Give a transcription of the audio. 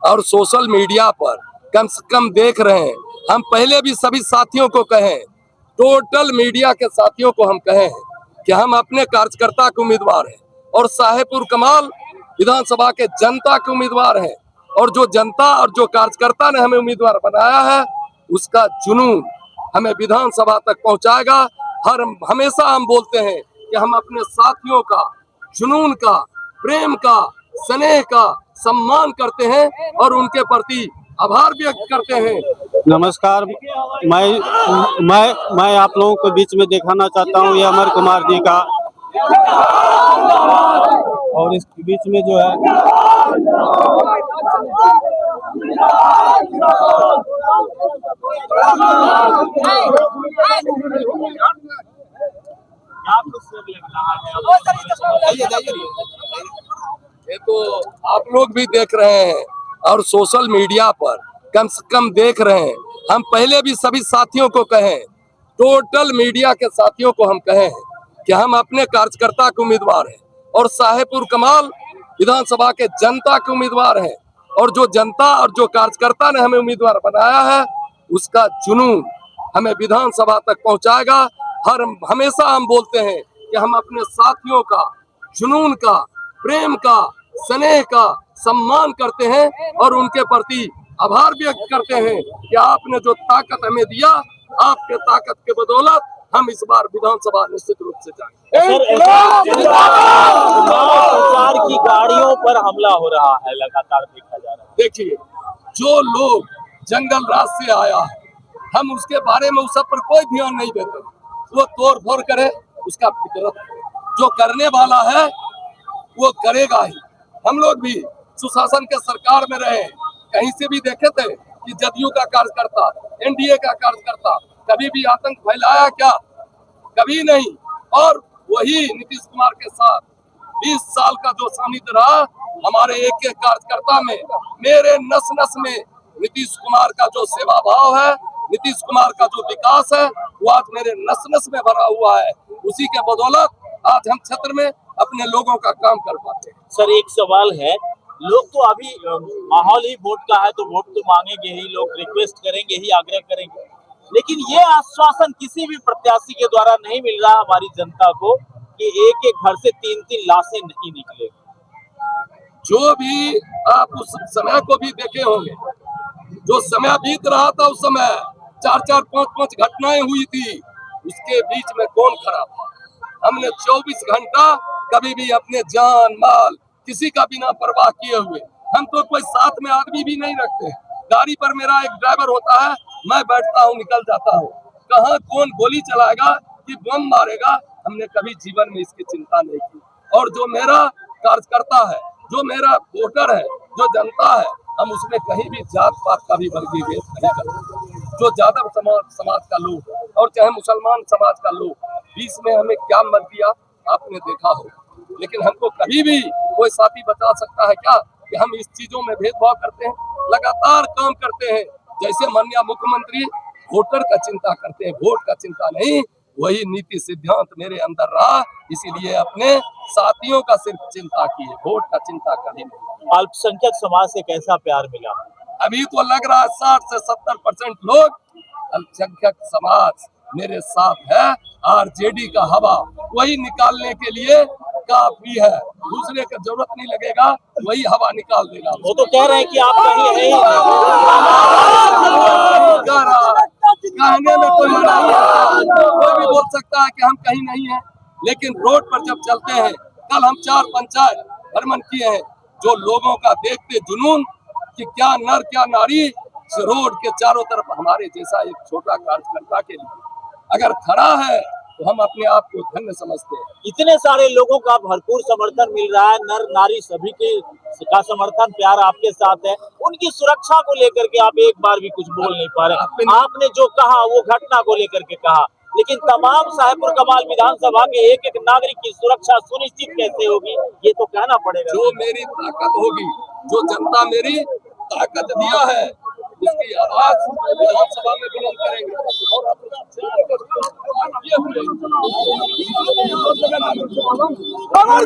और social media पर कम से कम देख रहे हैं। हम पहले भी सभी साथियों को कहें, टोटल मीडिया के साथियों को हम कहे हैं कि हम अपने कार्यकर्ता के उम्मीदवार हैं और साहेबपुर कमाल विधानसभा के जनता के उम्मीदवार हैं। और जो जनता और जो कार्यकर्ता ने हमें उम्मीदवार बनाया है, उसका जुनून हमें विधानसभा तक पहुंचाएगा। हमेशा हम बोलते हैं कि हम अपने साथियों का, जुनून का, प्रेम का, स्नेह का सम्मान करते हैं और उनके प्रति आभार व्यक्त करते हैं। नमस्कार, मैं आप लोगों को बीच में दिखाना चाहता हूँ ये अमर कुमार जी का, और इस बीच में जो है ये तो आप लोग भी देख रहे हैं और सोशल मीडिया पर कम से कम देख रहे हैं। हम पहले भी सभी साथियों को कहें, टोटल मीडिया के साथियों को हम कहे हैं कि हम अपने कार्यकर्ता के उम्मीदवार हैं और साहेबपुर कमाल विधानसभा के जनता के उम्मीदवार हैं। और जो जनता और जो कार्यकर्ता ने हमें उम्मीदवार बनाया है, उसका जुनून हमें विधानसभा तक पहुंचाएगा। हमेशा हम बोलते हैं कि हम अपने साथियों का, जुनून का, प्रेम का, स्नेह का सम्मान करते हैं और उनके प्रति आभार व्यक्त करते हैं कि आपने जो ताकत हमें दिया, आपके ताकत के बदौलत हम इस बार विधानसभा निश्चित रूप से जाएंगे। सरकार की गाड़ियों पर हमला हो रहा है, लगातार देखा जा रहा है। देखिए, जो लोग जंगल राज से आया है, हम उसके बारे में उस सब पर कोई ध्यान नहीं देते। वो तोड़ फोड़ करे, उसका फितरत है। जो करने वाला है वो करेगा ही। हम लोग भी सुशासन के सरकार में रहे, कहीं से भी देखे थे कि जदयू का कार्यकर्ता, एनडीए का कार्यकर्ता कभी भी आतंक फैलाया क्या? कभी नहीं। और वही नीतीश कुमार के साथ 20 साल का जो सानिध्य रहा, हमारे एक एक कार्यकर्ता में, मेरे नस नस में नीतीश कुमार का जो सेवा भाव है, नीतीश कुमार का जो विकास है, वो आज मेरे नस नस में भरा हुआ है। उसी के बदौलत आज हम क्षेत्र में अपने लोगों का काम कर पाते हैं। सर, एक सवाल है, लोग तो अभी माहौल ही वोट का है, तो वोट तो मांगेंगे ही, लोग रिक्वेस्ट करेंगे ही, आग्रह करेंगे, लेकिन ये आश्वासन किसी भी प्रत्याशी के द्वारा नहीं मिल रहा हमारी जनता को कि एक एक घर से 3-3 लाशें नहीं निकलेगी। जो भी आप उस समय को भी देखे होंगे, जो समय बीत रहा था, उस समय 4-4, 5-5 घटनाएं हुई थी, उसके बीच में कौन खड़ा था? हमने 24 घंटा कभी भी अपने जान माल किसी का बिना परवाह किए हुए, हम तो कोई साथ में आदमी भी नहीं रखते। गाड़ी पर मेरा एक ड्राइवर होता है, मैं बैठता हूँ, निकल जाता हूँ। कहाँ कौन गोली चलाएगा कि बम मारेगा, हमने कभी जीवन में इसकी चिंता नहीं की। और जो मेरा कार्यकर्ता है, जो मेरा वोटर है, जो जनता है, हम उसमें कहीं भी जात पात का भी वर्गीभेद नहीं करते। जो यादव समाज का लोग और चाहे मुसलमान समाज का लोग, बीच में हमें क्या मत दिया आपने देखा हो। लेकिन हमको कभी भी कोई साथी बता सकता है क्या कि हम इस चीजों में भेदभाव करते हैं? लगातार काम करते हैं। जैसे माननीय मुख्यमंत्री वोटर का चिंता करते हैं, वोट का चिंता नहीं, वही नीति सिद्धांत मेरे अंदर रहा, इसीलिए अपने साथियों का सिर्फ चिंता किए, वोट का चिंता कभी नहीं। अल्पसंख्यक समाज से कैसा प्यार मिला? अभी तो लग रहा है 60 से 70% लोग अल्पसंख्यक समाज मेरे साथ है। आरजेडी का हवा वही निकालने के लिए काफी है, दूसरे का जरूरत नहीं लगेगा, वही हवा निकाल देगा। वो तो कह रहे हैं कि आप कहीं है ही कहने में कोई मना नहीं है, कोई भी बोल सकता है कि हम कहीं नहीं है, लेकिन रोड पर जब चलते हैं, कल हम 4 पंचायत भ्रमण किए हैं, जो लोगों का देखते जुनून कि क्या नर क्या नारी रोड के चारों तरफ हमारे जैसा एक छोटा कार्यकर्ता के लिए अगर खड़ा है, तो हम अपने आप को धन्य समझते हैं। इतने सारे लोगों का भरपूर समर्थन मिल रहा है, नर नारी सभी का समर्थन प्यार आपके साथ है, उनकी सुरक्षा को लेकर के आप एक बार भी कुछ बोल नहीं पा रहे। आपने जो कहा वो घटना को लेकर के कहा, लेकिन तमाम साहेबपुर कमाल विधानसभा के एक एक नागरिक की सुरक्षा सुनिश्चित कैसे होगी, ये तो कहना पड़ेगा। जो मेरी ताकत होगी, जो जनता मेरी ताकत दिया है, उसकी आवाज विधानसभा में बुलंद करेंगे। और